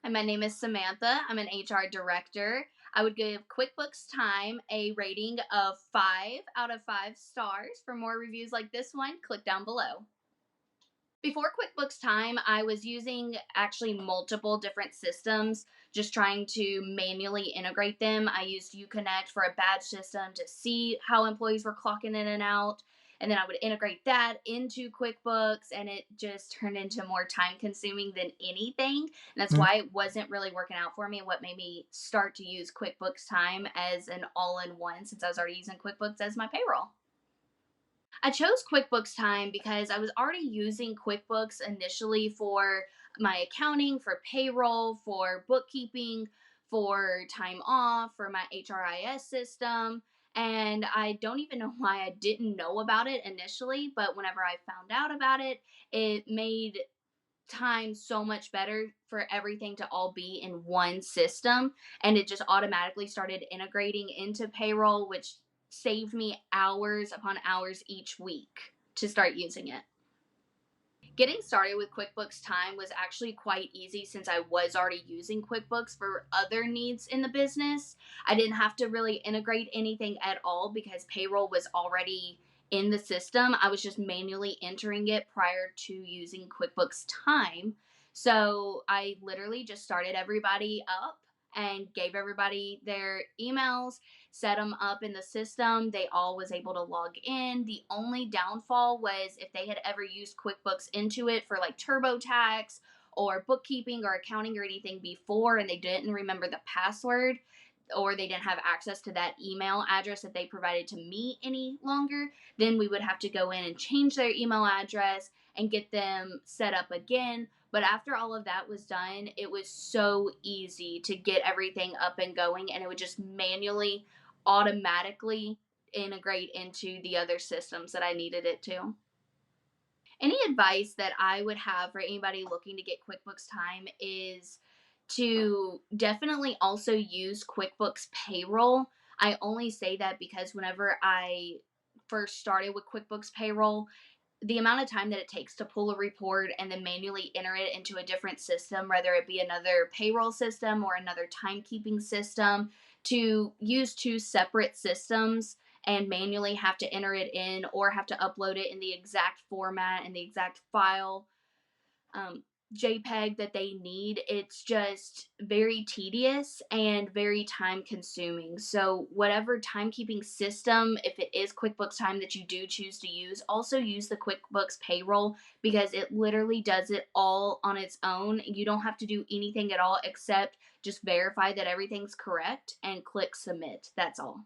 Hi, my name is Samantha. I'm an HR director. I would give QuickBooks Time a rating of 5 out of 5 stars. For more reviews like this one, click down below. Before QuickBooks Time, I was using actually multiple different systems, just trying to manually integrate them. I used Uconnect for a badge system to see how employees were clocking in and out. And then I would integrate that into QuickBooks, and it just turned into more time consuming than anything. And that's why it wasn't really working out for me. And what made me start to use QuickBooks Time as an all in one, since I was already using QuickBooks as my payroll. I chose QuickBooks Time because I was already using QuickBooks initially for my accounting, for payroll, for bookkeeping, for time off, for my HRIS system. And I don't even know why I didn't know about it initially, but whenever I found out about it, it made time so much better for everything to all be in one system, and it just automatically started integrating into payroll, which saved me hours upon hours each week to start using it. Getting started with QuickBooks Time was actually quite easy since I was already using QuickBooks for other needs in the business. I didn't have to really integrate anything at all because payroll was already in the system. I was just manually entering it prior to using QuickBooks Time. So I literally just started everybody up and gave everybody their emails, set them up in the system. They all was able to log in. The only downfall was if they had ever used QuickBooks Intuit for like TurboTax or bookkeeping or accounting or anything before, and they didn't remember the password, or they didn't have access to that email address that they provided to me any longer, then we would have to go in and change their email address and get them set up again. But after all of that was done, it was so easy to get everything up and going, and it would just manually, automatically integrate into the other systems that I needed it to. Any advice that I would have for anybody looking to get QuickBooks Time is to definitely also use QuickBooks Payroll. I only say that because whenever I first started with QuickBooks Payroll, the amount of time that it takes to pull a report and then manually enter it into a different system, whether it be another payroll system or another timekeeping system, to use two separate systems and manually have to enter it in or have to upload it in the exact format and the exact file, um, JPEG that they need. It's just very tedious and very time consuming. So, whatever timekeeping system, if it is QuickBooks Time that you do choose to use, also use the QuickBooks Payroll because it literally does it all on its own. You don't have to do anything at all except just verify that everything's correct and click submit. That's all.